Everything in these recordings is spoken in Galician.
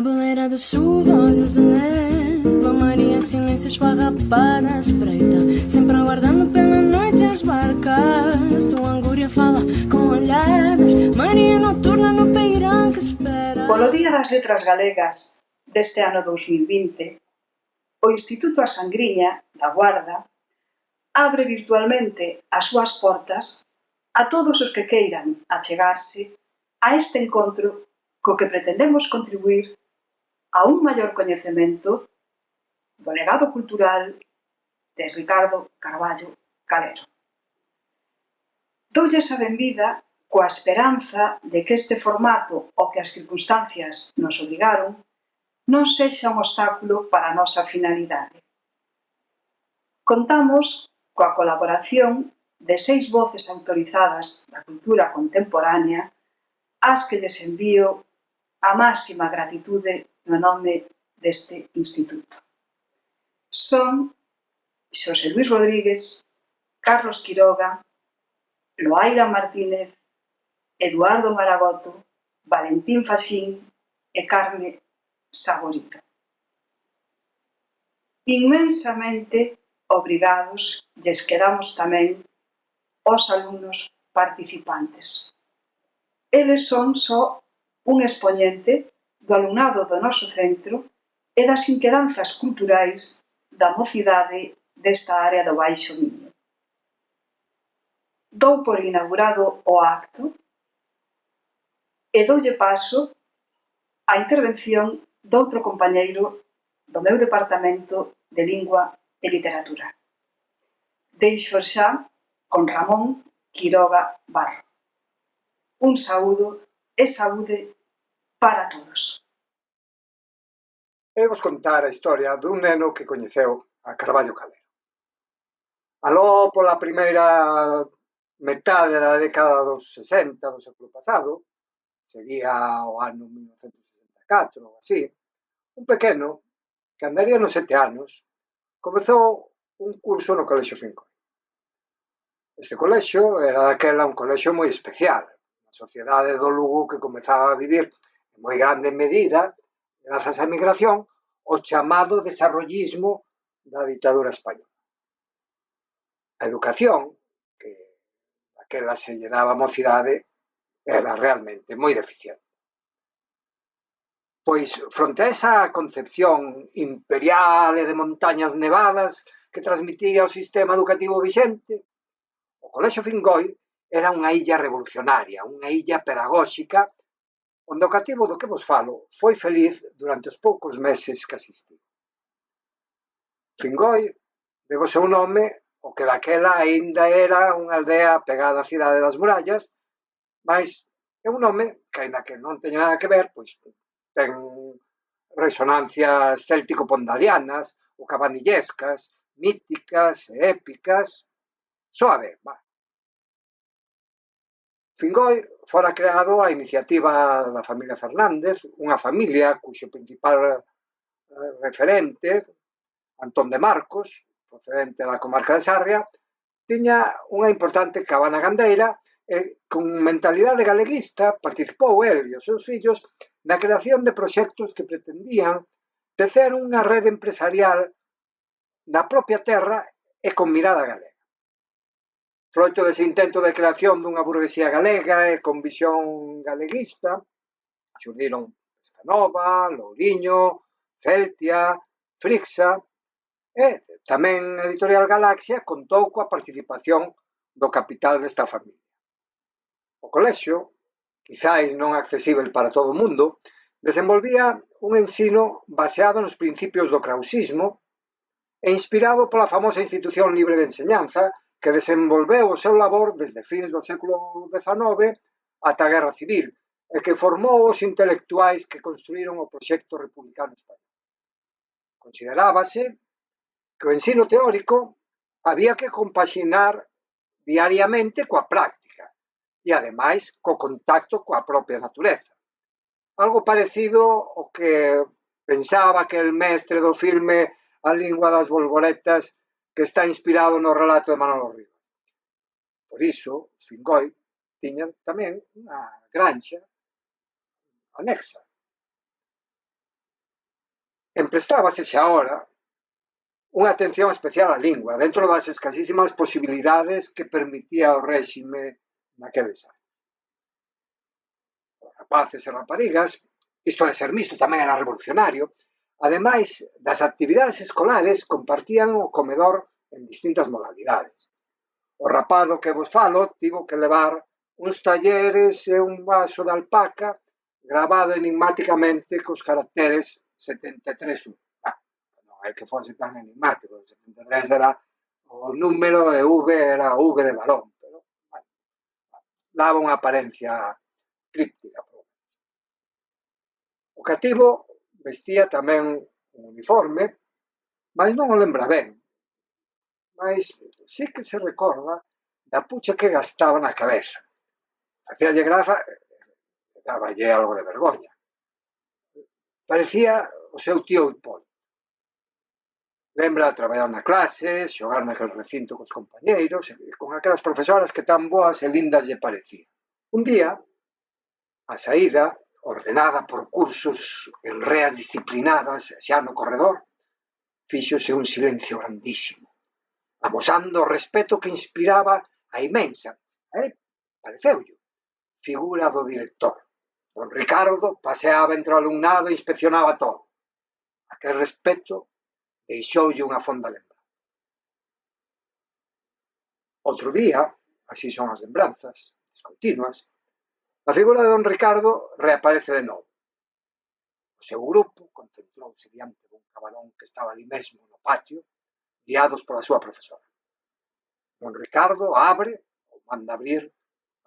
Tabuleira de chuva, olhos de neve, Maria, silêncio, esfarrapada à espreita, sempre aguardando pela noite as barcas. Tua angúria fala com olhares, Maria noturna no peirão que espera. Polo Día das Letras Galegas deste ano 2020, o Instituto A Sangriña da Guarda abre virtualmente as súas portas a todos os que queiran achegarse a este encontro co que pretendemos contribuir a un maior coñecemento do legado cultural de Ricardo Carballo Calero. Doulles a benvida coa esperanza de que este formato ao que as circunstancias nos obrigaron non sexa un obstáculo para a nosa finalidade. Contamos coa colaboración de 6 voces autorizadas da cultura contemporánea ás que lles envío a máxima gratitude no nome deste instituto. Son Xosé Luís Rodríguez, Carlos Quiroga, Loaira Martínez, Eduardo Maragoto, Valentín Faxín e Carme Saborito. Inmensamente obrigados lles quedamos tamén aos alumnos participantes. Eles son só un expoñente do alumnado do noso centro e das inquedanzas culturais da mocidade desta área do Baixo Miño. Dou por inaugurado o acto e doulle paso á intervención doutro compañeiro do meu departamento de Lingua e Literatura. Deixo xa con Ramón Quiroga Barro. Un saúdo e saúde para todos. Eu vos contar a historia dun neno que coñeceu a Carballo Calero. Aló pola primeira metade da década dos 60 do século pasado, sería o ano 1964 ou así, un pequeno, que andaría nos 7 anos, comezou un curso no Colexio Fincoi. Este colexio era daquela un colexio moi especial, a sociedade do Lugo que comezaba a vivir en moi grande medida, grazas á emigración, o chamado desarrollismo da ditadura española. A educación, que daquela se lle daba a mocidade, era realmente moi deficiente. Pois, fronte a esa concepción imperial e de montañas nevadas que transmitía o sistema educativo vixente, o Colexio Fincoi era unha illa revolucionaria, unha illa pedagóxica, onde o cativo do que vos falo foi feliz durante os poucos meses que asistiu. Fincoi debe o seu nome o que daquela aínda era unha aldea pegada á cidade das murallas, mas é un nome que, aínda que non teña nada que ver, pois ten resonancias céltico-pondarianas ou cabanillescas, míticas e épicas. Só a ver, va. Fincoi fora creado a iniciativa da familia Fernández, unha familia cuxo principal referente, Antón de Marcos, procedente da comarca de Sarria, tiña unha importante cabana gandeira e, con mentalidade galeguista, participou el e os seus fillos na creación de proxectos que pretendían tecer unha rede empresarial na propia terra e con mirada galega. Froito dese intento de creación dunha burguesía galega e con visión galeguista, xurdiron Pescanova, Louriño, Celtia, Frixa, e tamén a editorial Galaxia contou coa participación do capital desta familia. O colexio, quizáis non accesível para todo o mundo, desenvolvía un ensino baseado nos principios do krausismo e inspirado pola famosa institución libre de enseñanza que desenvolveu o seu labor desde fins do século XIX ata a Guerra Civil e que formou os intelectuais que construíron o proxecto republicano español. Considerábase que o ensino teórico había que compaxinar diariamente coa práctica e, ademais, co contacto coa propia natureza. Algo parecido ao que pensaba aquel mestre do filme A lingua das bolboretas que está inspirado no relato de Manolo Rivas. Por iso, Fincoi tiña tamén unha granxa anexa. Emprestábase xa ahora unha atención especial á lingua, dentro das escasísimas posibilidades que permitía o réxime naqueles anos. Os rapaces e raparigas, isto de ser misto tamén era revolucionario, ademais das actividades escolares compartían o comedor en distintas modalidades. O rapado que vos falo tivo que levar uns talleres e un vaso de alpaca gravado enigmáticamente cos caracteres 73. Non é que fose tan enigmático, 73 era o número e V era V de balón, pero bueno, daba unha apariencia críptica. O cativo vestía tamén un uniforme, mas non o lembra ben. Mas sí que se recorda da pucha que gastaba na cabeza. Facíalle graza e daballe algo de vergoña. Parecía o seu tío Hipólito. Lembra traballar na clase, xogar naquele recinto cos compañeiros e con aquelas profesoras que tan boas e lindas lle parecían. Un día, a saída, ordenada por cursos en reas disciplinadas xa no corredor, fíxose un silencio grandísimo, amosando o respeto que inspiraba a inmensa, a él pareceulle, figura do director. Don Ricardo paseaba entre o alumnado e inspeccionaba todo. Aquel respeto deixoulle unha fonda lembranza. Outro día, así son as lembranzas, descontinuas, a figura de don Ricardo reaparece de novo. O seu grupo concentrouse diante dun cabalón que estaba ali mesmo no patio, guiados pola súa profesora. Don Ricardo abre, ou manda abrir,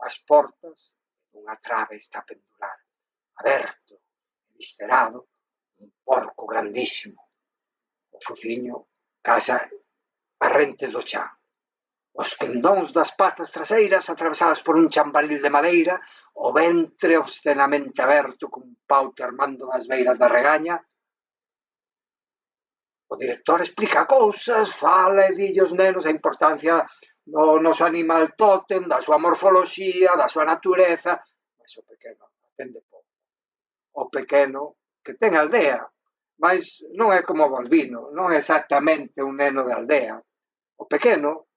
as portas dunha trave está a pendurar, aberto, viscerado, un porco grandísimo. O fociño casa as rentes do chan. Os tendóns das patas traseiras atravesadas por un chambaril de madeira, o ventre obscenamente aberto cun pau termando das beiras da regaña. O director explica cousas, fala e dille aos nenos a importancia do noso animal tótem, da súa morfoloxía, da súa natureza, mas o pequeno atende pouco. O pequeno, que ten aldea, mas non é como o Balbino, non é exactamente un neno de aldea. O pequeno,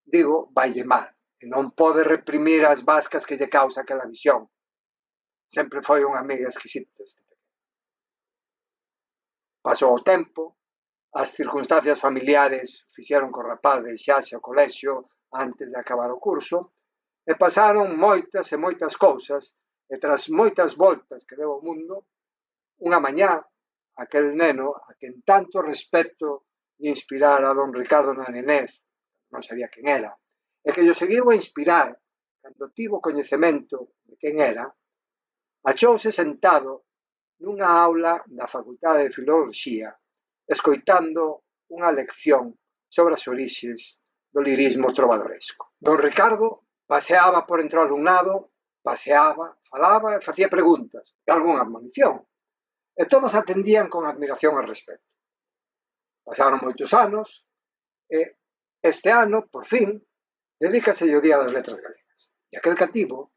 digo, vaille mal, e non pode reprimir as vascas que lle causa aquela visión. Sempre foi un amigo exquisito este pequeno. Pasou o tempo, as circunstancias familiares fixeron que o rapaz deixase o colexio antes de acabar o curso, e pasaron moitas e moitas cousas, e tras moitas voltas que deu o mundo, unha mañá, aquel neno, a quen tanto respeto lle inspirara a don Ricardo na nenez, non sabía quen era, e que lle seguiu a inspirar cando tivo coñecemento de quen era, achouse sentado nunha aula da Facultade de Filoloxía, escoitando unha lección sobre as orixes do lirismo trovadoresco. Don Ricardo paseaba por entre o alumnado, paseaba, falaba e facía preguntas, e algunha admonición, e todos atendían con admiración e respeto. Pasaron moitos anos, e este ano, por fin, dedícase o Día das Letras Galegas. E aquel cativo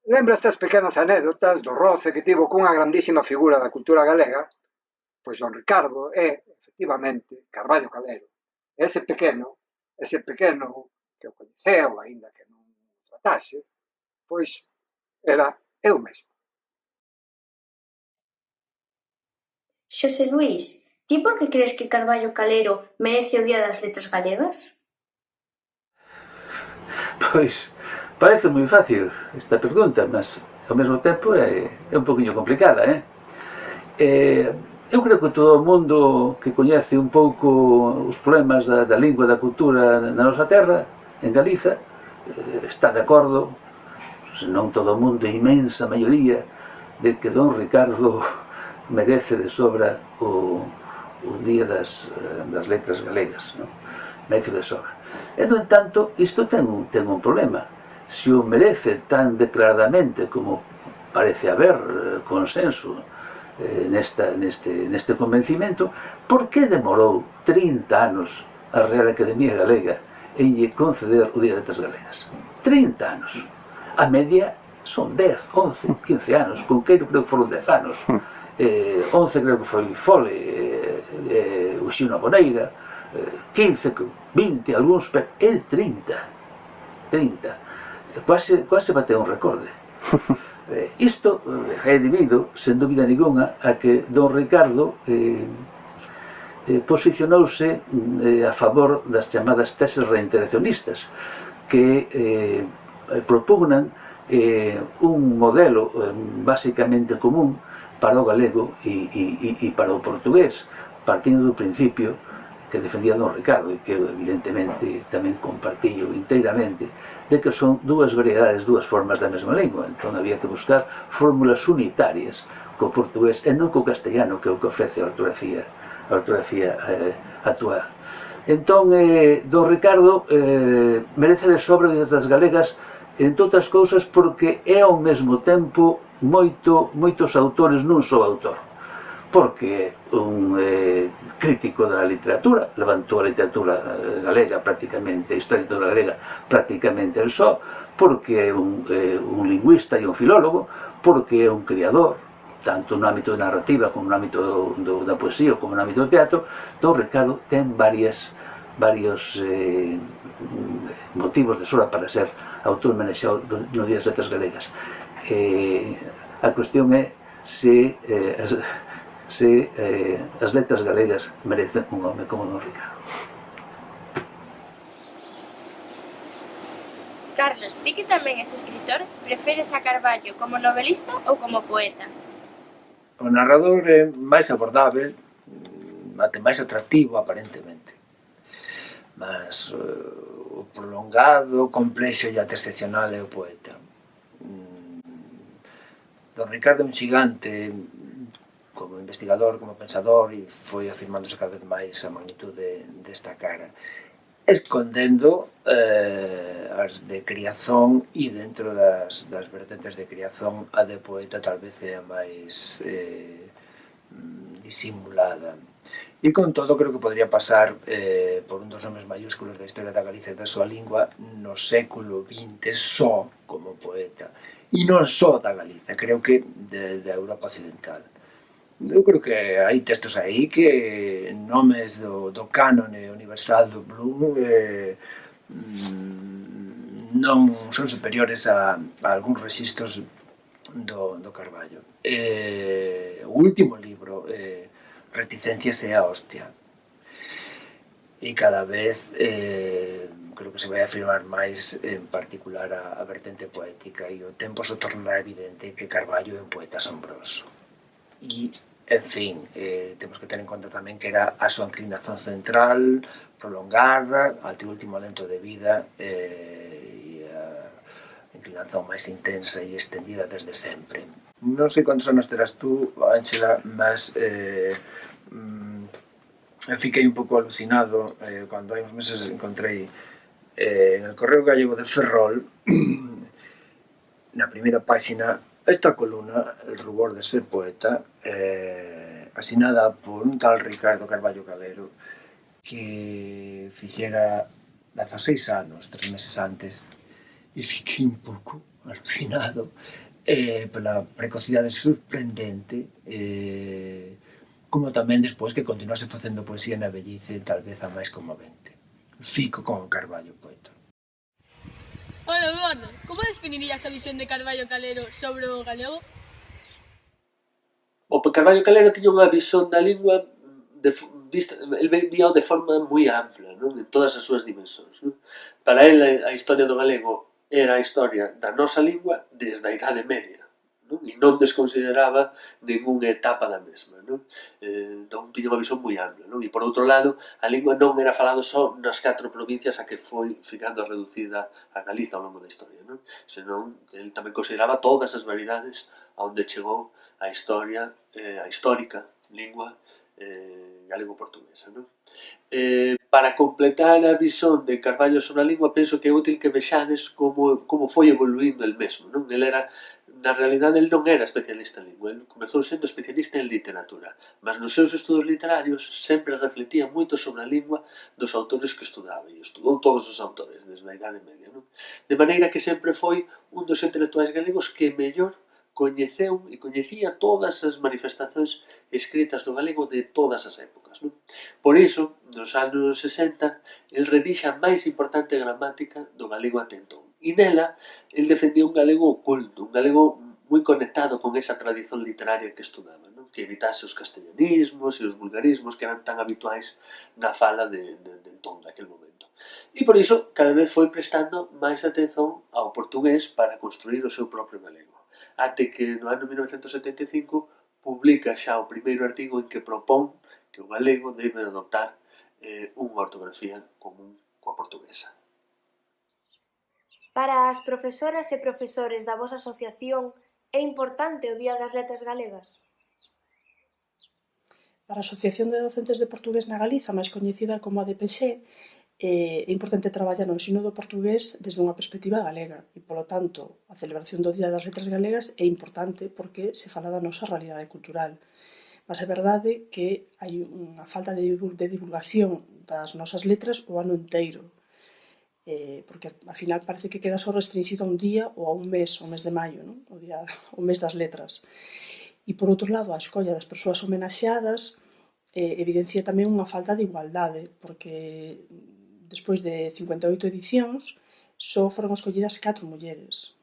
lembra estas pequenas anécdotas do roce que tivo cunha grandísima figura da cultura galega, pois don Ricardo é, efectivamente, Carballo Calero. Ese pequeno que o coñeceu, aínda que non o tratase, pois era eu mesmo. Xosé Luís, ti por que crees que Carballo Calero merece o Día das Letras Galegas? Pois, parece moi fácil esta pregunta, mas ao mesmo tempo é un poquinho complicada, Eu creo que todo o mundo que coñece un pouco os problemas da lingua e da cultura na nosa terra, en Galiza, está de acordo, se non todo o mundo, a imensa maioría, de que don Ricardo merece de sobra o Día das Letras Galegas, non? Merece de sobra. E, no entanto, isto ten un problema. Se o merece tan declaradamente como parece haber consenso neste convencimento, por que demorou 30 anos a Real Academia Galega en lle conceder o Día das Letras Galegas? 30 anos. A media son 10, 11, 15 anos, con que creo que foron 10 anos. 11 creo que foi Fole, o Xino Boneira, 15, 20, algúns, pero el 30, quase bateu un recorde. Isto é debido, sen dúbida ninguna, a que don Ricardo posicionouse a favor das chamadas teses reintegracionistas, que propugnan un modelo basicamente común para o galego e para o portugués, partindo do principio que defendía don Ricardo e que evidentemente tamén compartillo inteiramente, de que son dúas variedades, dúas formas da mesma lingua. Entón había que buscar fórmulas unitarias co portugués e non co castellano, que é o que ofrece a ortografía actual. Entón, don Ricardo merece de sobra das galegas, entre outras cousas porque é ao mesmo tempo moitos autores nun só autor, porque un crítico da literatura, levantou a literatura galega prácticamente, a historia da galega prácticamente el só, porque é un lingüista e un filólogo, porque é un criador, tanto no ámbito da narrativa como no ámbito da poesía como no ámbito do teatro. Don Ricardo ten varios motivos de sobra para ser autor manexado no Día das Letras Galegas. A cuestión é se as letras galegas merecen un home como don Ricardo. Carlos, ti que tamén és escritor, preferes a Carballo como novelista ou como poeta? O narrador é máis abordável, até máis atractivo aparentemente, mas o prolongado, complexo e até excepcional é o poeta. Don Ricardo é un xigante como investigador, como pensador, e foi afirmándose cada vez máis a magnitude desta cara, escondendo as de criazón, e dentro das vertentes de criazón a de poeta tal vez é a máis disimulada. E con todo creo que podría pasar por un dos nomes maiúsculos da historia da Galicia e da súa lingua no século XX só como poeta, e non só da Galicia, creo que da Europa Occidental. Eu creo que hai textos aí que nomes do cánone universal do Bloom non son superiores a algúns rexistros do Carballo. O último libro, Reticencias é a hostia, e cada vez creo que se vai afirmar máis, en particular a vertente poética, e o tempo se tornará evidente que Carballo é un poeta asombroso. E, en fin, temos que ter en conta tamén que era a súa inclinación central, prolongada, até o último alento de vida, e a inclinación máis intensa e extendida desde sempre. Non sei quantos anos terás tú, Ángela, mas fiquei un pouco alucinado cando hai uns meses encontrei en el Correo Gallego de Ferrol, na primeira páxina, esta columna, El rubor de ser poeta, asinada por un tal Ricardo Carballo Calero, que fixera 16 anos, 3 meses antes, e fiquei un pouco alucinado pola precocidade sorprendente, como tamén despois que continuase facendo poesía na vellice, tal vez a máis conmovente. Fico con Carballo poeta. Hola, Eduardo, como definirías a visión de Carballo Calero sobre o galego? O Carballo Calero tiña unha visión da lingua el vía de forma moi ampla, non? En todas as súas dimensóns, non? Para ele a historia do galego era a historia da nosa lingua desde a Idade Media, non? E non desconsideraba ninguna etapa da mesma, non? Entón tiña unha visión moi ampla, non? E por outro lado, a lingua non era falado só nas 4 provincias a que foi ficando reducida a Galiza ao longo da historia, non? Senón que ele tamén consideraba todas as variedades a onde chegou a historia, a histórica lingua galego-portuguesa, non? Para completar a visión de Carballo sobre a lingua, penso que é útil que vexades como foi evoluindo el mesmo, non? El era, na realidade, el non era especialista en lingua, el comezou sendo especialista en literatura, mas nos seus estudos literarios sempre refletía moito sobre a lingua dos autores que estudaba, e estudou todos os autores desde a Idade Media, non? De maneira que sempre foi un dos intelectuais galegos que mellor coñeceu e coñecía todas as manifestacións escritas do galego de todas as épocas. Non? Por iso, nos anos 60, el redixa a máis importante gramática do galego até entón. E nela, el defendía un galego oculto, un galego moi conectado con esa tradición literaria que estudaba, non? Que evitase os castellanismos e os vulgarismos que eran tan habituais na fala de entón, daquel momento. E por iso, cada vez foi prestando máis atención ao portugués para construir o seu propio galego. Até que no ano 1975 publica xa o primeiro artigo en que propón que o galego debe adoptar unha ortografía común coa portuguesa. Para as profesoras e profesores da vosa asociación, é importante o Día das Letras Galegas? Para a Asociación de Docentes de Portugués na Galiza, máis coñecida como a DPG, é importante traballar no ensino do portugués desde unha perspectiva galega e, polo tanto, a celebración do Día das Letras Galegas é importante porque se fala da nosa realidade cultural. Mas é verdade que hai unha falta de divulgación das nosas letras o ano inteiro, porque ao final parece que queda só restringido a un día ou a un mes, o mes de maio, non? O mes das letras. E, por outro lado, a escolla das persoas homenaxeadas evidencia tamén unha falta de igualdade, porque despois de 58 edicións só foron escollidas 4 mulleres.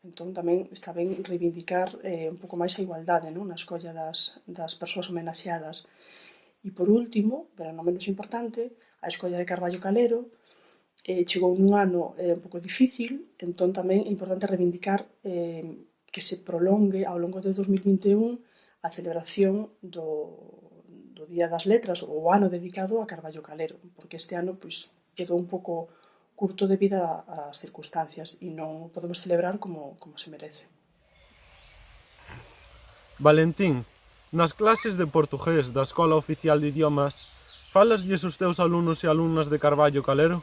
Entón tamén está ben reivindicar un pouco máis a igualdade, non? Na escolla das persoas homenaxeadas. E por último, pero non menos importante, a escolla de Carballo Calero chegou nun ano un pouco difícil, entón tamén é importante reivindicar que se prolongue ao longo de 2021 a celebración do Día das Letras, ou o ano dedicado a Carballo Calero, porque este ano quedou un pouco curto debido ás circunstancias e non podemos celebrar como se merece. Valentín, nas clases de portugués da Escola Oficial de Idiomas, falaslles os teus alumnos e alumnas de Carballo Calero?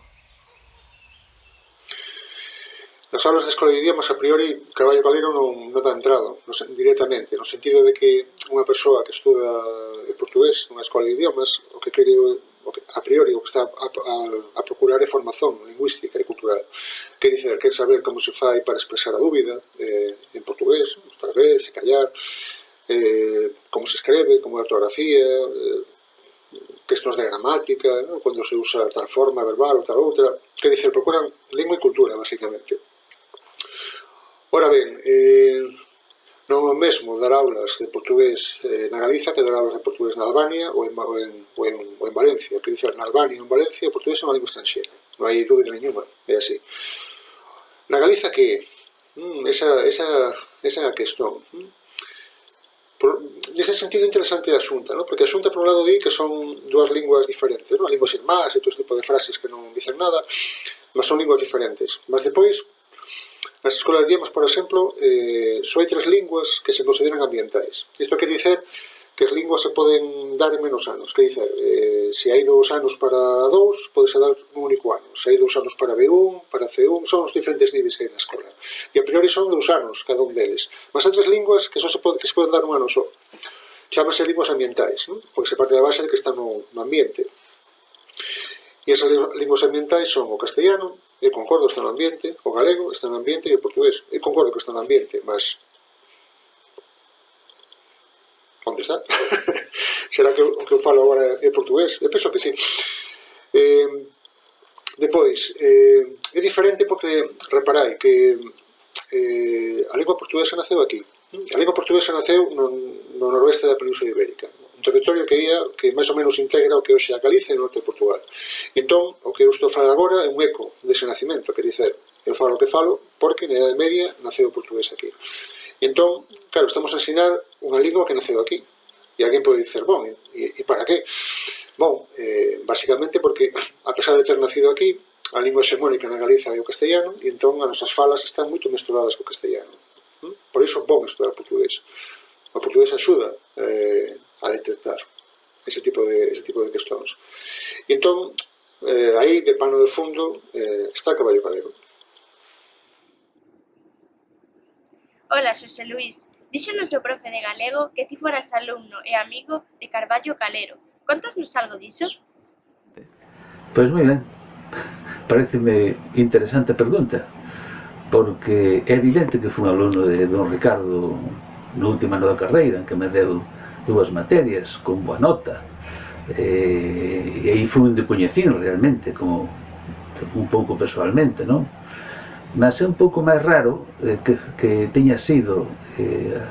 Nas aulas de Escola de Idiomas, a priori, Carballo Calero non dá entrado directamente, no sentido de que unha persoa que estuda portugués nunha escola de idiomas, o que quere, a priori, o que está a procurar é formación lingüística e cultural. Quer dizer, quer saber como se fai para expresar a dúbida en portugués, tal vez, se callar, como se escreve, como é a ortografía, questões de gramática, cando se usa tal forma verbal ou tal outra. Quer dizer, procuran lingua e cultura, basicamente. Ora ben, non é o mesmo dar aulas de portugués na Galiza que dar aulas de portugués na Albania ou en Valencia. Quer dizer, na Albania ou en Valencia o portugués é unha lingua estranxeira, non hai dúbida nenhuma, é así. Na Galiza que esa é a questão. Nese sentido interesante a Xunta, porque a Xunta por un lado di que son dúas linguas diferentes, linguas irmás e todo tipo de frases que non dicen nada, mas son linguas diferentes. Mas depois, nas escolas de idiomas, por exemplo, só hai 3 linguas que se consideran ambientais. Isto quer dicer que as linguas se poden dar en menos anos. Quer dicer, se hai 2 anos para 2, podese dar un único ano. Se hai 2 anos para B1, para C1, son os diferentes niveis que hai na escola. E a priori son 2 anos cada un deles. Mas hai 3 linguas que se poden dar un ano só. Chámase linguas ambientais, porque se parte da base de que están no ambiente. E esas linguas ambientais son o castellano, e concordo está no ambiente, o galego está no ambiente e o portugués. E concordo que está no ambiente, mas onde está? Será que o que eu falo agora é portugués? Eu penso que sí. Depois, é diferente porque, reparai, que a lingua portuguesa naceu aquí. A lingua portuguesa naceu no noroeste da Península Ibérica, un territorio que máis ou menos integra o que hoxe é a Galicia e o norte de Portugal. Entón, o que eu estou a falar agora é un eco dese nacimento, quer dizer, eu falo o que falo porque na Idade Media naceu o portugués aquí. E entón, claro, estamos a ensinar unha lingua que naceu aquí. E alguén pode dizer, bon, e para que? Bon, basicamente porque, a pesar de ter nacido aquí, a lingua hexemónica na Galiza é o castellano, e entón as nosas falas están moito mesturadas co castellano. Por iso é bon estudar portugués. O portugués axuda a detectar ese tipo de cuestións. E entón, aí, de pano de fundo, está Carballo Calero. Ola, Xosé Luís. Díxonos o profe de galego que ti foras alumno e amigo de Carballo Calero. Contasnos algo diso? Pois moi ben. Pareceme interesante a pregunta. porque é evidente que fui un alumno de don Ricardo no último ano da carreira, en que me deu 2 materias con boa nota, e aí fui onde coñecín realmente, como un pouco personalmente, non? Mas é un pouco máis raro que teña sido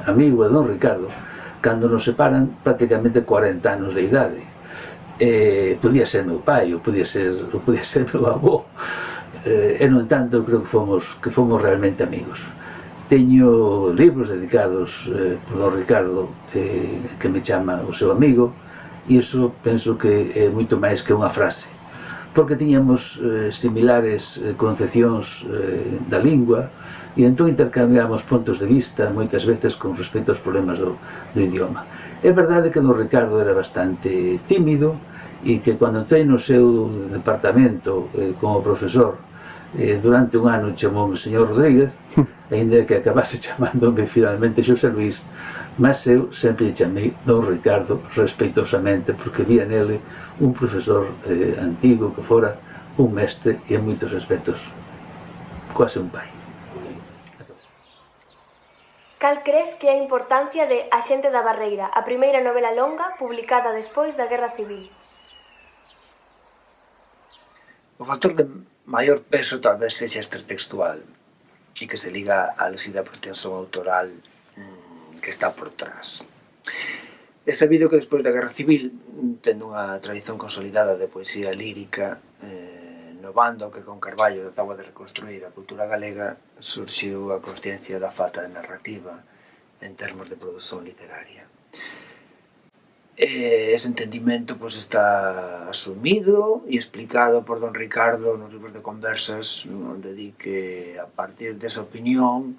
amigo de don Ricardo cando nos separan prácticamente 40 anos de idade. Podía ser meu pai, ou podía ser meu avó, e no entanto creo que fomos realmente amigos. Teño libros dedicados por don Ricardo que me chama o seu amigo, e iso penso que é moito máis que unha frase, porque tiñamos similares concepcións da lingua, e entón intercambiamos puntos de vista moitas veces con respecto aos problemas do idioma. É verdade que don Ricardo era bastante tímido, e que cando entrei no seu departamento como profesor, durante un ano chamoume señor Rodríguez, aínda que acabase chamándome finalmente Xosé Luís, mas eu sempre lle chamei don Ricardo respeitosamente, porque vía nele un profesor antigo que fora un mestre e en moitos aspectos quase un pai. Cal crees que é a importancia de A xente da Barreira, a primeira novela longa publicada despois da Guerra Civil? O factor de maior peso talvez sexa extratextual e que se liga á lucida pretensión autoral que está por trás. É sabido que despois da Guerra Civil, tendo unha tradición consolidada de poesía lírica, no bando que con Carballo trataba de reconstruir a cultura galega, surxiu a consciencia da falta de narrativa en termos de produción literaria. Ese entendimento está asumido e explicado por don Ricardo nos libros de conversas, onde di que a partir desa opinión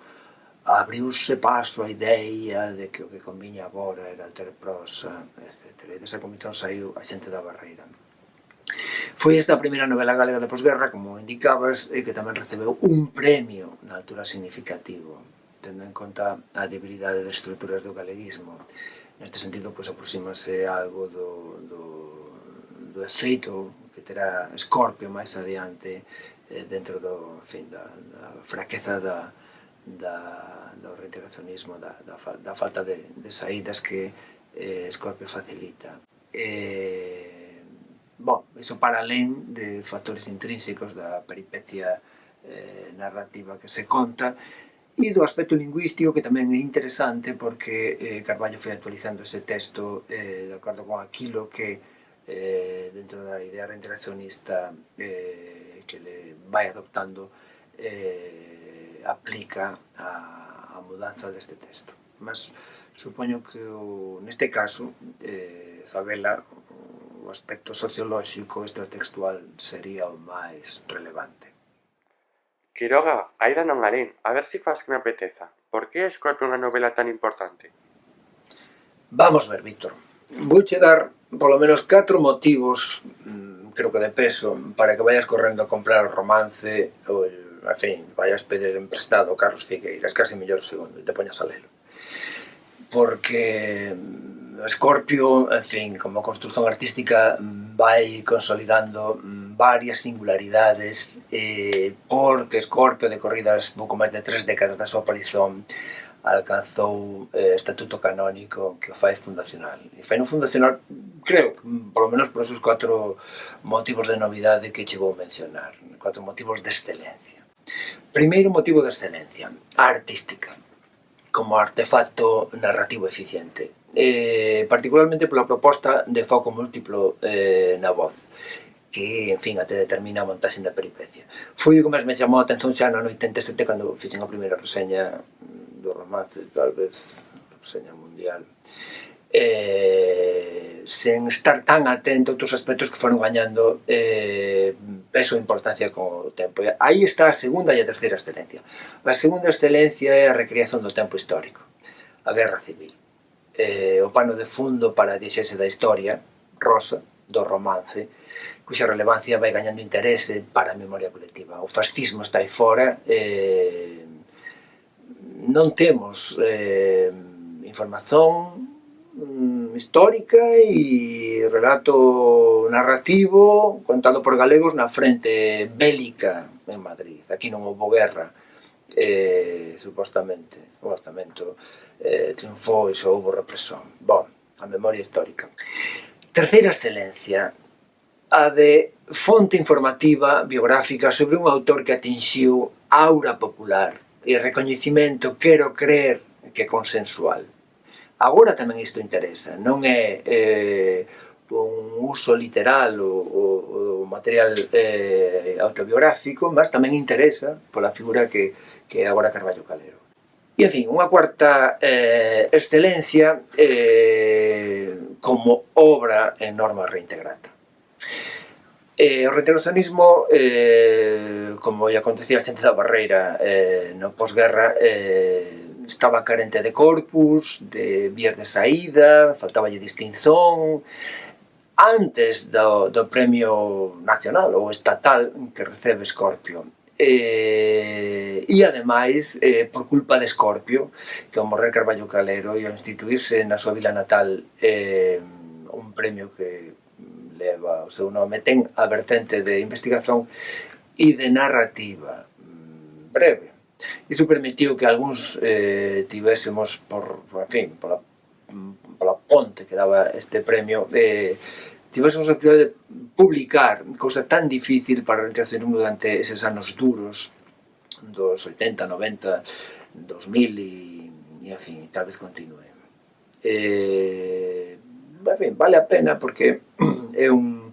abriuse paso a idea de que o que conviña agora era ter prosa, etc. E desa comisión saiu A xente da Barreira. Foi esta a primeira novela galega de posguerra, como indicabas, e que tamén recebeu un premio na altura significativo, tendo en conta a debilidade das estruturas do galeguismo. Neste sentido, aproxímase algo do efeito que terá Escorpio máis adiante dentro da fraqueza do reintegracionismo, da falta de saídas que Escorpio facilita. Iso para alén de factores intrínsecos da peripecia narrativa que se conta, e do aspecto lingüístico, que tamén é interesante porque Carballo foi actualizando ese texto de acordo con aquilo que dentro da idea reintegracionista que le vai adoptando aplica a mudanza deste texto. Mas supoño que neste caso, Isabela, o aspecto sociolóxico extratextual sería o máis relevante. Quiroga, aínda non a lin, a ver se faz que me apeteza. Por que Escorpio é unha novela tan importante? Vamos ver, Víctor. Vouche dar polo menos 4 motivos, creo que de peso, para que vayas correndo a comprar o romance ou, en fin, vayas pedir emprestado Carlos Figueiras, casi mellor o segundo, e te poñas a lelo. Porque Escorpio, en fin, como construción artística, vai consolidando varias singularidades, porque Escorpio, decorridas pouco máis de 3 décadas da súa aparición, alcanzou estatuto canónico que o fai fundacional. E fai non fundacional, creo, polo menos por esos 4 motivos de novidade que che vou mencionar, 4 motivos de excelencia. Primeiro motivo de excelencia, a artística, como artefacto narrativo eficiente, particularmente pola proposta de foco múltiplo na voz, que, en fin, até determina a montaxe da peripecia. Foi o que máis me chamou a atención xa no 87, cando fixen a primeira reseña do romance, tal vez reseña mundial, sen estar tan atento a outros aspectos que foron gañando peso e importancia con o tempo. Aí está a segunda e a terceira excelencia. A segunda excelencia é a recreación do tempo histórico, a Guerra Civil. O pano de fundo para a diexese da historia, rosa, do romance, cuxa relevancia vai gañando interese para a memoria colectiva. O fascismo está aí fora, non temos información histórica e relato narrativo contado por galegos na frente bélica en Madrid. Aquí non houve guerra, supostamente, o orzamento triunfou e só houve represión. Bom, a memoria histórica. Terceira excelencia, a de fonte informativa biográfica sobre un autor que atinxiu aura popular e recoñecimento, quero crer, que consensual. Agora tamén isto interesa, non é un uso literal o material autobiográfico, mas tamén interesa pola figura que é agora Carballo Calero. E, en fin, unha cuarta excelencia como obra en norma reintegrata. O reintegracionismo, como lle acontecía a xente da Barreira no posguerra, estaba carente de corpus, de vías de saída, faltaballe distinción. Antes do premio nacional ou estatal que recebe Scorpio. E, ademais, por culpa de Scorpio, que ao morrer Carballo Calero e ao instituirse na súa vila natal un premio que leva o seu nome, ten a vertente de investigación e de narrativa breve. Iso permitiu que algúns tivésemos, pola ponte que daba este premio, tivésemos a oportunidade de publicar, cousa tan difícil para a reintegracionismo durante eses anos duros dos 80, 90, 2000 e, en fin, tal vez continue. En fin, vale a pena porque é un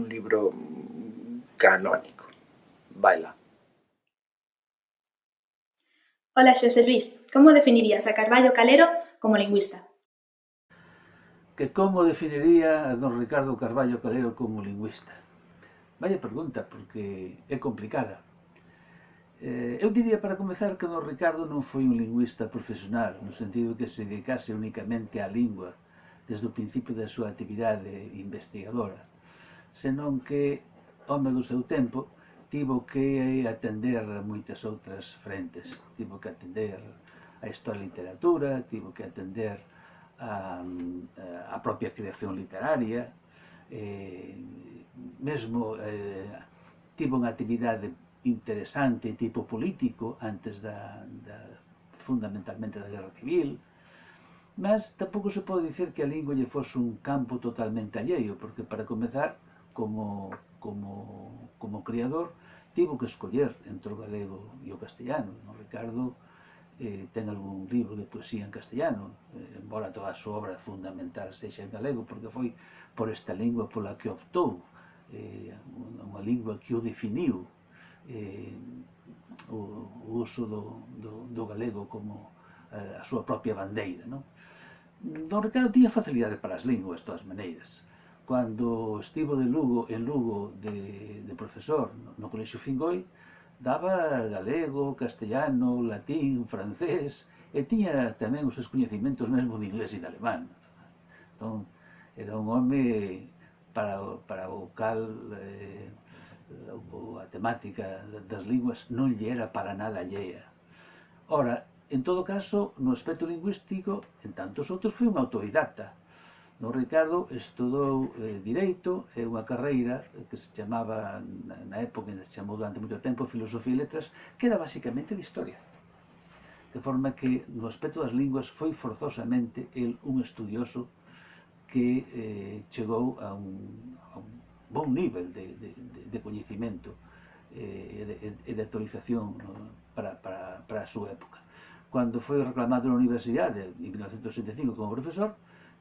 libro canónico. Vaila. Ola, Xosé Luís, como definirías a Carballo Calero como lingüista? Que como definiría a don Ricardo Carballo Calero como lingüista? Vaya pregunta, porque é complicada. Eu diría, para comezar, que don Ricardo non foi un lingüista profesional, no sentido que se dedicase únicamente á lingua desde o principio da súa actividade investigadora, senón que, home do seu tempo, tivo que atender a moitas outras frentes. Tivo que atender a historia da literatura, tivo que atender a propia creación literaria, mesmo tivo unha actividade interesante tipo político antes fundamentalmente da Guerra Civil, mas tampouco se pode dicir que a lingua lle fose un campo totalmente alleio, porque para comezar, como criador, tivo que escoller entre o galego e o castellano. O Ricardo ten algún libro de poesía en castellano, embora toda a súa obra fundamental sexa en galego, porque foi por esta lingua pola que optou, unha lingua que o definiu, o uso do galego como a súa propia bandeira. Don Ricardo tiña facilidade para as linguas, de todas maneiras. Cando estivo en Lugo de profesor no Colexio Fingoi, daba galego, castellano, latín, francés, e tiña tamén os seus coñecimentos mesmo de inglés e de alemán. Entón, era un home para o cal a temática das linguas non lle era para nada allea. Ora, en todo caso, no aspecto lingüístico, en tantos outros, foi un autodidacta. Don Ricardo estudou Direito, é unha carreira que se chamaba, na época, se chamou durante moito tempo, Filosofía e Letras, que era basicamente de Historia. De forma que, no aspecto das linguas, foi forzosamente el un estudioso que chegou a un bon nivel de coñecimento e de actualización para a súa época. Cando foi reclamado na universidade, en 1975, como profesor,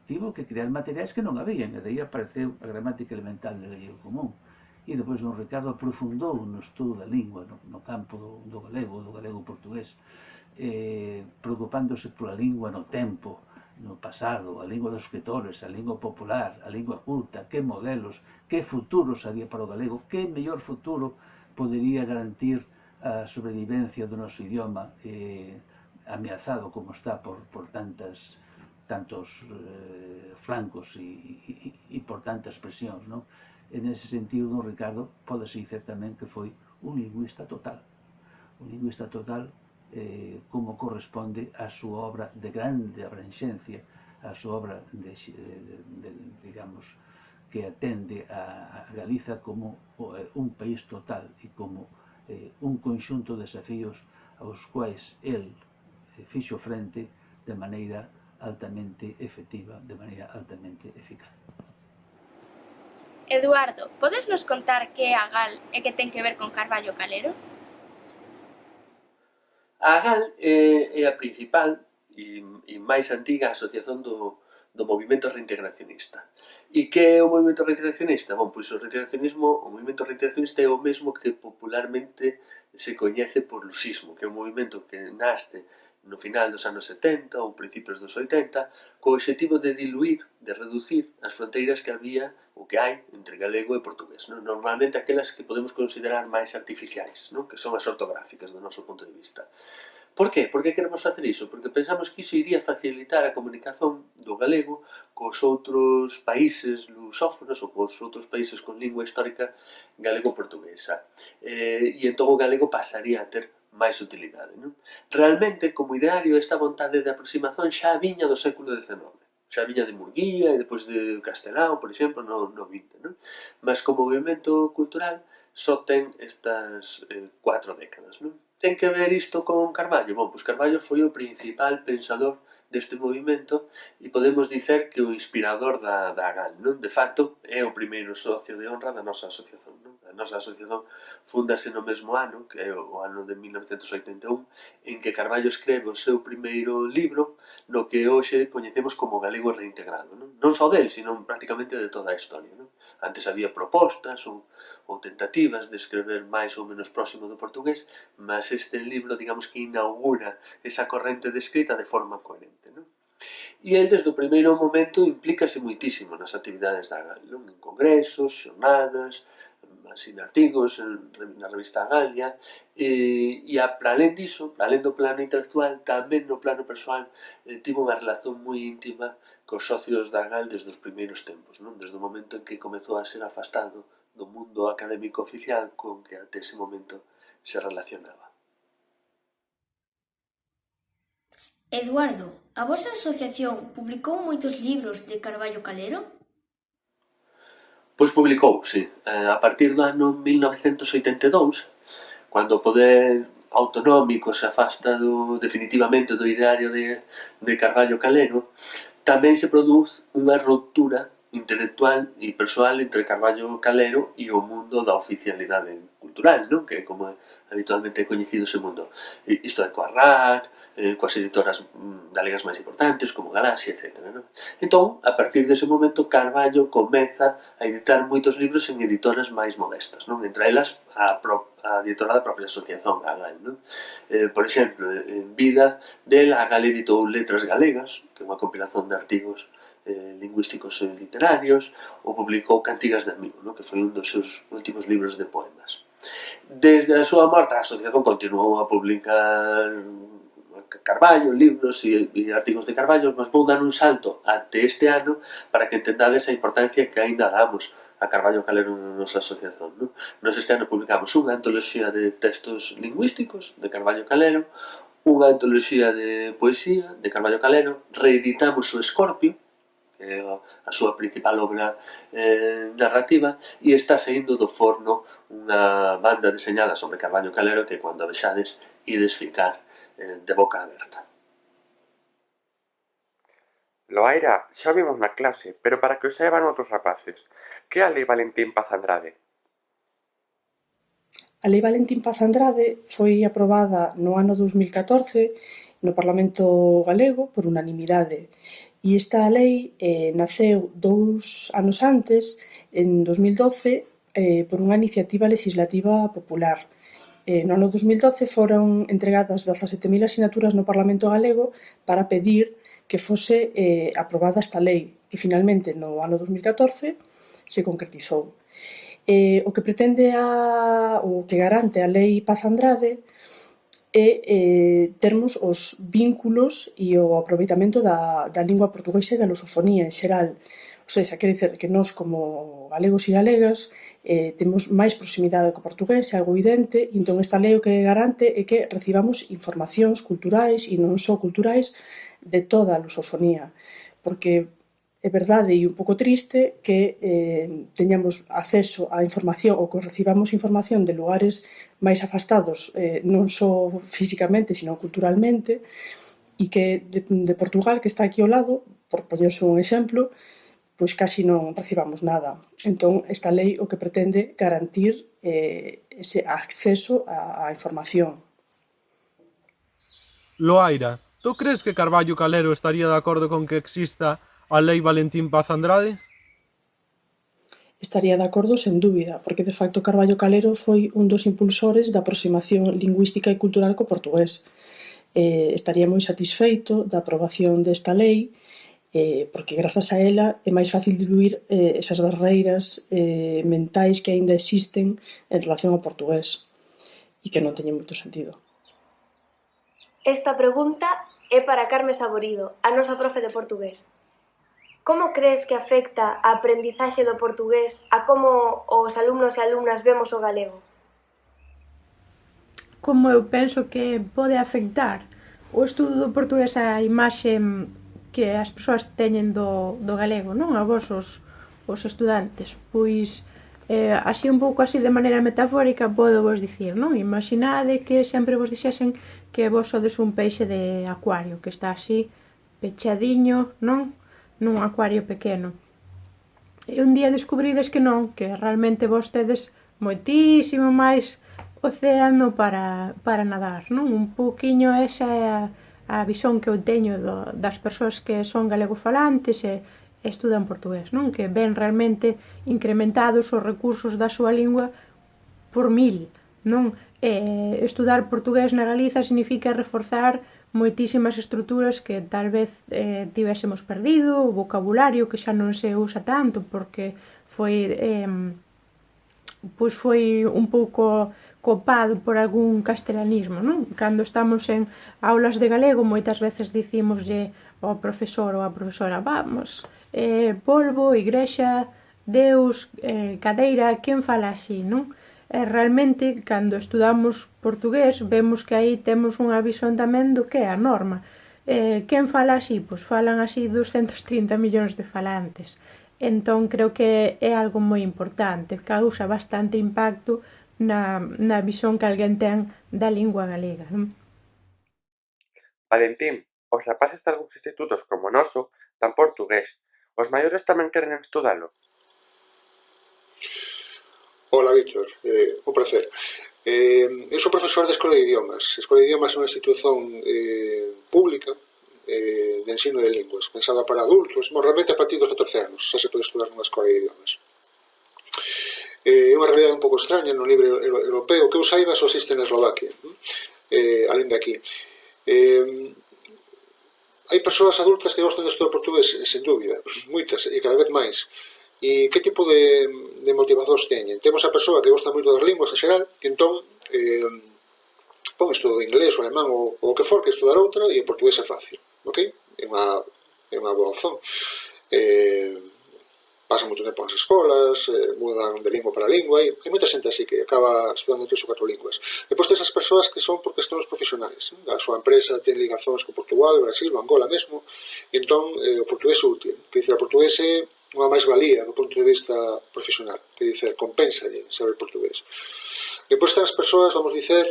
tivo que crear materiais que non habían, e daí apareceu a gramática elemental do gallego común. E depois don Ricardo aprofundou no estudo da lingua, no campo do galego portugués, preocupándose pola lingua no tempo, no pasado, a lingua dos escritores, a lingua popular, a lingua culta, que modelos, que futuros había para o galego, que mellor futuro podería garantir a sobrevivencia do noso idioma, ameazado como está por tantos flancos e por tantas presións. En ese sentido, don Ricardo pódese dicer tamén que foi un lingüista total, como corresponde a súa obra de grande abranxencia, a súa obra digamos, que atende a Galiza como un país total e como un conxunto de desafíos aos quais el fixo frente de maneira altamente efectiva, de maneira altamente eficaz. Eduardo, podes nos contar que é a GAL e que ten que ver con Carballo Calero? A GAL é a principal e máis antiga asociación do movimento reintegracionista. E que é o movimento reintegracionista? Bom, pois o movimento reintegracionista é o mesmo que popularmente se coñece por luxismo, que é un movimento que nace no final dos anos 70 ou principios dos 80, co obxectivo de diluir, de reducir as fronteiras que había ou que hai entre galego e portugués. Normalmente aquelas que podemos considerar máis artificiais, que son as ortográficas do noso punto de vista. Por qué? Por que queremos facer iso? Porque pensamos que iso iría facilitar a comunicación do galego cos outros países lusófonos ou cos outros países con lingua histórica galego-portuguesa. E entón o galego pasaría a ter máis utilidade. Realmente, como ideario, esta vontade de aproximación xa viña do século XIX. Xa viña de Murguía e depois de Castelao, por exemplo, no XX. Mas como movimento cultural só ten estas 4 décadas. Ten que ver isto con Carballo? Bom, pois Carballo foi o principal pensador deste movimento e podemos dicer que o inspirador da GAL. De facto, é o primeiro socio de honra da nosa asociación. A nosa asociación fúndase no mesmo ano, que é o ano de 1981, en que Carballo escreve o seu primeiro libro, no que hoxe coñecemos como Galego Reintegrado. Non só del, sino prácticamente de toda a historia. Antes había propostas ou tentativas de escrever máis ou menos próximo do portugués, mas este libro, digamos que inaugura esa corrente de escrita de forma coherente. E el, desde o primeiro momento, implícase moitísimo nas actividades da GAL, en congresos, xornadas, asina artigos na revista Galia, e para alén diso, para alén do plano intelectual, tamén no plano persoal, tivo unha relación moi íntima cos socios da GAL desde os primeiros tempos, desde o momento en que comezou a ser afastado do mundo académico oficial con que até ese momento se relacionaba. Eduardo, a vosa asociación publicou moitos libros de Carballo Calero? Pois publicou, sí. A partir do ano 1982, cando o poder autonómico se afasta definitivamente do ideario de Carballo Calero, tamén se produz unha ruptura intelectual e persoal entre Carballo Calero e o mundo da oficialidade cultural, que é como habitualmente é coñecido ese mundo. Isto é coa RAC, coas editoras galegas máis importantes, como Galaxia, etc. Entón, a partir dese momento, Carballo comeza a editar moitos libros en editoras máis modestas, entre elas a editora da propia asociación, a GAL. Por exemplo, en vida dela, a GAL editou Letras Galegas, que é unha compilación de artigos lingüísticos e literarios, ou publicou Cantigas de Amigo, que foi un dos seus últimos libros de poemas. Desde a súa morte, a asociación continuou a publicar Carballo, libros e artigos de Carballo, mas vou dar un salto até este ano para que entendades a importancia que aínda damos a Carballo Calero na nosa asociación. Nos este ano publicamos unha antoloxía de textos lingüísticos de Carballo Calero, unha antoloxía de poesía de Carballo Calero, reeditamos o Escorpio, que é a súa principal obra narrativa, e está saindo do forno unha banda deseñada sobre Carballo Calero que, cando a vexades, ides ficar de boca aberta. Loaira, xa vimos na clase, pero para que o saiban outros rapaces, que é a Lei Valentín Paz Andrade? A Lei Valentín Paz Andrade foi aprobada no ano 2014 no Parlamento Galego por unanimidade. E esta lei naceu 2 anos antes, en 2012, por unha iniciativa legislativa popular. No ano 2012 foron entregadas 17.000 asinaturas no Parlamento Galego para pedir que fose aprobada esta lei, que finalmente no ano 2014 se concretizou. O que pretende o que garante a Lei Paz Andrade é termos os vínculos e o aproveitamento da lingua portuguesa e da lusofonía en xeral. O sea, quere dicer que nós, como galegos e galegas, temos máis proximidade co portugués, é algo evidente, e entón esta lei o que garante é que recibamos informacións culturais e non só culturais de toda a lusofonía, porque é verdade e un pouco triste que teñamos acceso á información ou que recibamos información de lugares máis afastados, non só físicamente, sino culturalmente, e que de Portugal, que está aquí ao lado, por poñerse un exemplo, pois casi non recibamos nada. Entón, esta lei o que pretende garantir ese acceso á información. Loaira, tú crees que Carballo Calero estaría de acordo con que exista a Lei Valentín Paz Andrade? Estaría de acordo sen dúbida, porque de facto Carballo Calero foi un dos impulsores da aproximación lingüística e cultural co portugués. Estaría moi satisfeito da aprobación desta lei, porque grazas a ela é máis fácil diluir esas barreiras mentais que aínda existen en relación ao portugués e que non teñen moito sentido. Esta pregunta é para Carme Saborido, a nosa profe de portugués. Como crees que afecta a aprendizaxe do portugués a como os alumnos e alumnas vemos o galego? Como eu penso que pode afectar o estudo do portugués á imaxe que as persoas teñen do galego, non? A vos os estudantes. Pois, así un pouco así de maneira metafórica, podo vos dicir, non? Imaginade que sempre vos dixesen que vos sodes un peixe de acuario, que está así pechadiño, non? Nun acuario pequeno. E un día descubrides que non, que realmente vos tedes moitísimo máis océano para nadar, non? Un pouquiño esa é a visón que eu teño das persoas que son galegofalantes e estudan portugués, non? Que ven realmente incrementados os recursos da súa lingua por 1000, non? Estudar portugués na Galiza significa reforzar moitísimas estruturas que tal vez tivésemos perdido, o vocabulario que xa non se usa tanto porque foi un pouco copado por algún castelanismo, non? Cando estamos en aulas de galego moitas veces dicímoslle ao profesor ou á profesora vamos, polvo, igrexa, Deus, cadeira, quen fala así, non? Realmente, cando estudamos portugués, vemos que aí temos unha visión tamén do que é a norma. Quen fala así? Pois falan así 230 millóns de falantes. Entón, creo que é algo moi importante, causa bastante impacto na visión que alguén ten da lingua galega. Valentín, os rapaces de algúns institutos como o noso dan portugués. Os maiores tamén queren estudalo? Hola, Víctor. Un placer. Eu sou profesor de Escola de Idiomas. A Escola de Idiomas é unha institución pública de ensino de linguas, pensada para adultos, realmente a partir dos 14 anos, xa se pode estudar nunha Escola de Idiomas. É unha realidade un pouco extraña no nivel europeo, que eu saiba só existe na Eslovaquia, alén de aquí. Hai persoas adultas que gostan de estudar portugués, sen dúbida, moitas, e cada vez máis. E que tipo de motivadores teñen? Temos a persoa que gosta moito das linguas en xeral, e entón pon estudo de inglés ou alemán ou o que for que estudar outra e o portugués é fácil, ok? É unha boa opción. Pasan moito tempo nas escolas, mudan de lingua para lingua, e hai moita xente así que acaba estudando 3 ou 4 linguas. Depois tes as persoas que son por cuestións profesionais. A súa empresa ten ligazóns con Portugal, Brasil, Angola mesmo, e entón o portugués é útil. Quer dizer, o portugués é unha máis-valía do punto de vista profesional, quer dizer, compénsalle saber portugués. Depois están as persoas, vamos dizer,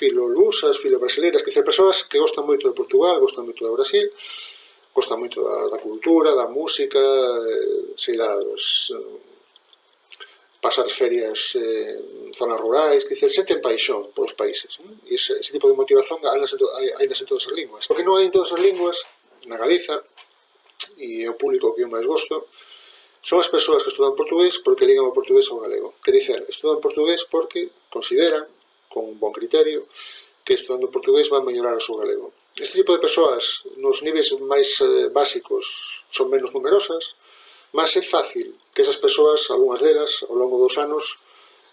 filolusas, filobrasileiras, quer dizer, persoas que gostan moito de Portugal, gostan moito de Brasil, gostan moito da cultura, da música, sei lá, pasar ferias en zonas rurais, quer dizer, senten paixón polos países. E ese tipo de motivación hai nas en todas as linguas. Porque non hai en todas as linguas, na Galiza, e é o público que eu máis gosto, son as persoas que estudan portugués porque ligan o portugués ao galego. Quer dizer, estudan portugués porque consideran, con un bon criterio, que estudando portugués van mellorar o seu galego. Este tipo de persoas, nos niveis máis básicos, son menos numerosas, mas é fácil que esas persoas, algunhas delas, ao longo dos anos,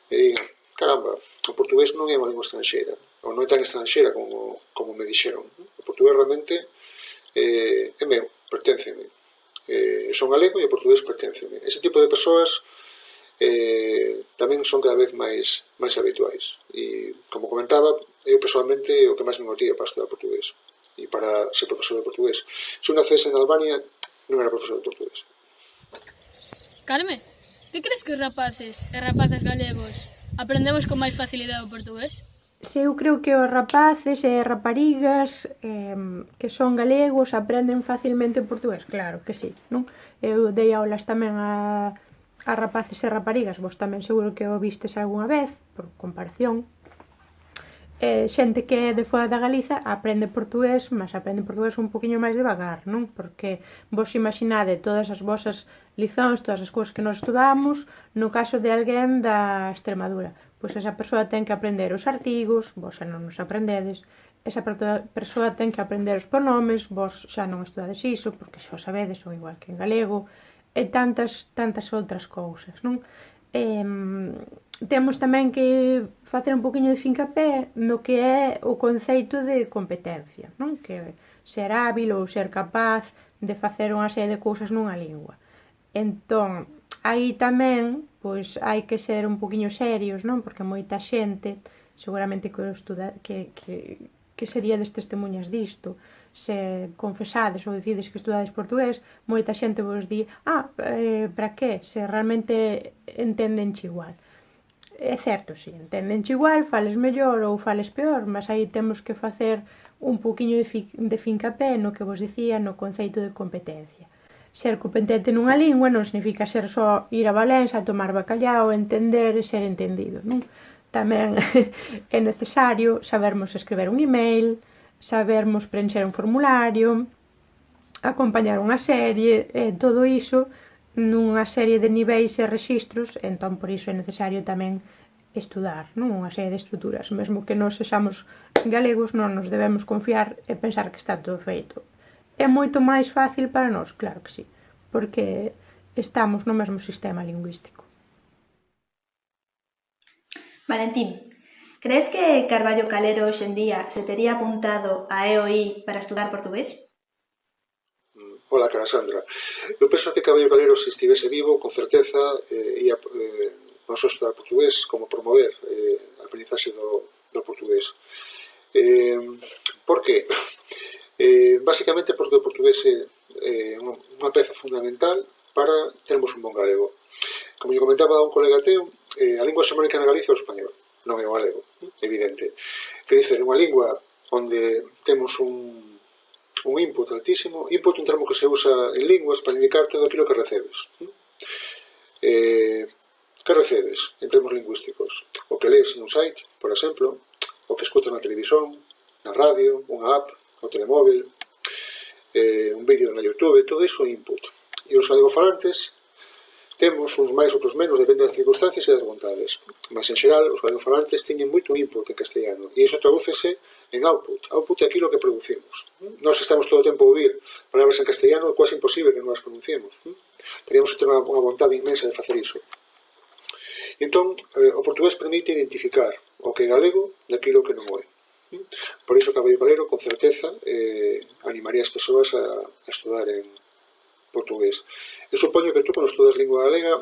digan, caramba, o portugués non é unha lingua estranxeira, ou non é tan estranxeira como me dixeron. O portugués realmente é meu, perténceme. Son galego e o portugués perténceme. Ese tipo de persoas tamén son cada vez máis habituais. E, como comentaba, eu personalmente o que máis me motiva para estudar portugués. e para ser profesor de portugués. Se eu nacese en Albania, non era profesor de portugués. Carme, que crees que os rapaces e rapazas galegos aprendemos con máis facilidade o portugués? Se eu creo que os rapaces e raparigas que son galegos aprenden facilmente o portugués, claro que sí, non? Eu dei aulas tamén a rapaces e raparigas, vos tamén seguro que o vistes algunha vez, por comparación. Xente que é de fora da Galiza aprende portugués, mas aprende portugués un poquinho máis devagar, non? Porque vos imaginade todas as vosas lizóns, todas as cousas que nos estudamos, no caso de alguén da Extremadura. Pois esa persoa ten que aprender os artigos, vos xa non os aprendedes, esa persoa ten que aprender os pronomes, vos xa non estudades iso, porque xa o sabedes, ou igual que en galego, e tantas outras cousas, non? Temos tamén que facer un poquinho de fincapé no que é o conceito de competencia, non? Que ser hábil ou ser capaz de facer unha serie de cousas nunha lingua. Entón, aí tamén, pois, hai que ser un poquinho serios, non? Porque moita xente, seguramente que seríades testemunhas disto, se confesades ou decides que estudades portugués, moita xente vos di, para que? Se realmente entendenche igual. É certo, si, entendenche igual, fales mellor ou fales peor, mas aí temos que facer un poquinho de fincapé no que vos dicía, no conceito de competencia. Ser competente nunha lingua non significa ser só ir a Valença, tomar bacallau, entender e ser entendido, non? Tamén é necesario sabermos escrever un email, sabermos preencher un formulario, acompañar unha serie, todo iso nunha serie de niveis e rexistros, entón por iso é necesario tamén estudar, non? Unha serie de estruturas. Mesmo que nós sexamos galegos, non nos debemos confiar e pensar que está todo feito. É moito máis fácil para nós, claro que sí, porque estamos no mesmo sistema lingüístico. Valentín, crees que Carballo Calero hoxe en día se tería apuntado a EOI para estudar portugués? Hola, cara Sandra. Eu penso que Carballo Calero, se estivese vivo, con certeza ia non só estudar portugués, como promover a aprendizaxe do portugués. Por que? Basicamente porque o portugués é unha peza fundamental para termos un bon galego. Como lle comentaba un colega teu, a lingua xermánica na Galicia é o español, non é o galego, evidente. Quer dizer, é unha lingua onde temos un input altísimo. Input é un termo que se usa en linguas para indicar todo aquilo que recebes. Que recebes en termos lingüísticos? O que lees nun site, por exemplo, o que escutas na televisión, na radio, unha app, no telemóvil, un vídeo na YouTube, todo iso é input. E os galegofalantes temos uns máis ou menos, depende das circunstancias e das vontades. Mas, en xeral, os galegofalantes teñen moito input en castellano e iso tradúcese en output. Output é aquilo que producimos. Nós estamos todo o tempo a ouvir palabras en castellano, é quase imposible que non as pronunciemos. Teríamos que ter unha vontade inmensa de facer iso. Entón, o portugués permite identificar o que é galego daquilo que non é. Por iso, Carballo Calero, con certeza, animaría as persoas a estudar en portugués. Eu supoño que tú, quando estudas lingua galega,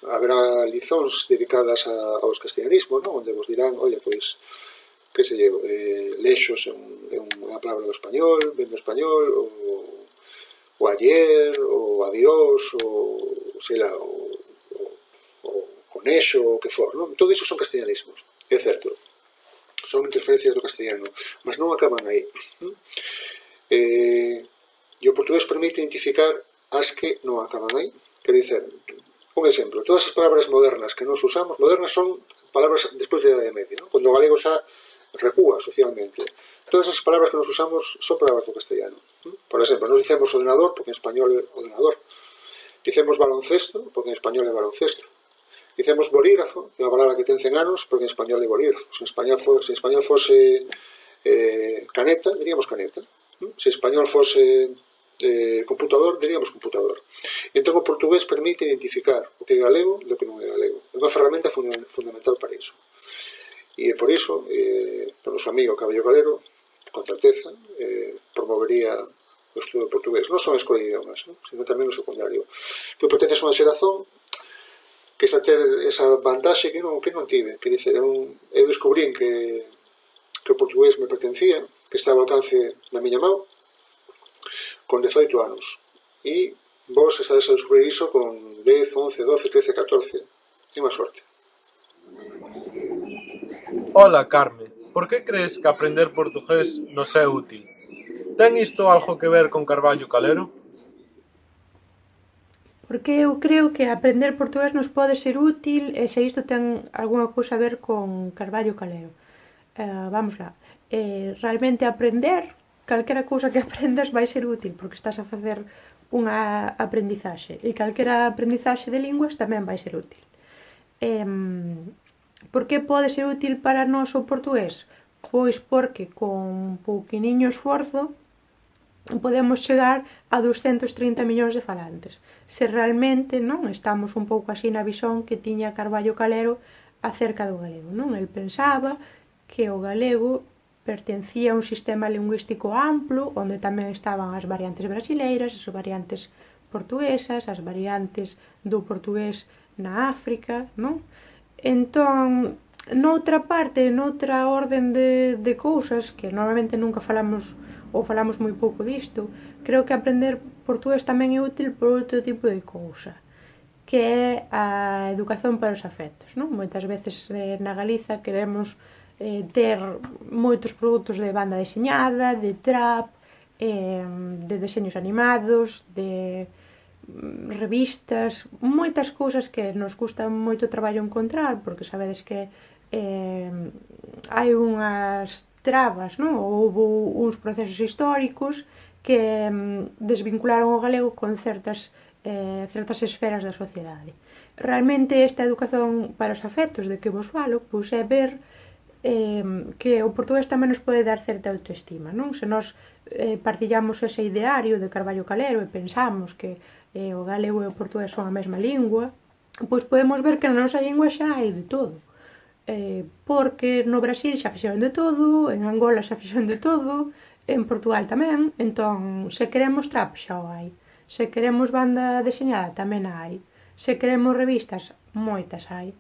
haberá lizóns dedicadas aos castellanismos, onde vos dirán, oye, pois, que se llevo, lexos é unha palabra do español, ven do español, o ayer, o adiós, o, sei lá, o conexo, o que for, non? Todo iso son castellanismos, é certo. Son interferencias do castellano, mas non acaban aí. E o portugués permite identificar as que non acaban aí. Quer dizer, un exemplo, todas as palabras modernas que nos usamos, modernas son palabras despois da Idade Media, non? Cando o galego xa recúa socialmente. Todas as palabras que nos usamos son palabras do castellano. Por exemplo, nos dicemos ordenador porque en español é ordenador. Dicemos baloncesto porque en español é baloncesto. Dicemos bolígrafo, que é unha palabra que ten 100 anos, porque en español é bolígrafo. Se en español fose caneta, diríamos caneta. Se en español fose computador, diríamos computador. E entón o portugués permite identificar o que é galego do que non é galego. É unha ferramenta fundamental para iso. E por iso, o noso amigo Carballo Calero, con certeza, promovería o estudo do portugués. Non só a escola de idiomas, sino tamén o secundario. Que pertence a unha xerazón que xa ter esa vantaxe que non tive. Quer dizer, eu descubrín que o portugués me pertencía, que está ao alcance da miña mão con 18 anos. E vos estades a descubrir iso con 10, 11, 12, 13, 14. É unha sorte. Ola, Carme, por que crees que aprender portugués nos é útil? Ten isto algo que ver con Carballo Calero? Porque eu creo que aprender portugués nos pode ser útil e se isto ten algunha cousa a ver con Carballo Calero. Vamos lá. Realmente aprender, calquera cousa que aprendas vai ser útil porque estás a facer unha aprendizaxe e calquera aprendizaxe de linguas tamén vai ser útil. Por que pode ser útil para nós o portugués? Pois porque con pouquiniño esforzo podemos chegar a 230 millóns de falantes. Se realmente non estamos un pouco así na visón que tiña Carballo Calero acerca do galego, non? El pensaba que o galego pertencía a un sistema lingüístico amplo onde tamén estaban as variantes brasileiras, as variantes portuguesas, as variantes do portugués na África, non? Entón, noutra parte, noutra orden de cousas que normalmente nunca falamos ou falamos moi pouco disto, creo que aprender portugués tamén é útil por outro tipo de cousa, que é a educación para os afectos, non? Moitas veces na Galiza queremos ter moitos produtos de banda deseñada, de trap, de deseños animados, de revistas, moitas cousas que nos custa moito traballo encontrar, porque sabedes que hai unhas trabas, non? Houve uns procesos históricos que desvincularon o galego con certas esferas da sociedade. Realmente esta educación para os afectos de que vos falo, pois é ver que o portugués tamén nos pode dar certa autoestima, non? Se nós partilhamos ese ideario de Carballo Calero e pensamos que o galego e o portugués son a mesma lingua, pois podemos ver que na nosa lingua xa hai de todo. Porque no Brasil xa fixeron de todo, en Angola xa fixeron de todo, en Portugal tamén, entón se queremos trap xa o hai, se queremos banda deseñada tamén hai, se queremos revistas moitas hai,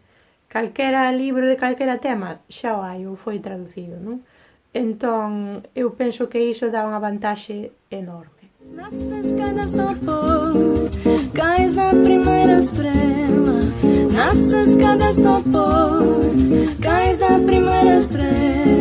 calquera libro de calquera tema xa o hai ou foi traducido, non? Entón eu penso que iso dá unha vantaxe enorme. Nasces cada sopor, cais na primeira estrela. Nasces cada sopor, cais na primeira estrela.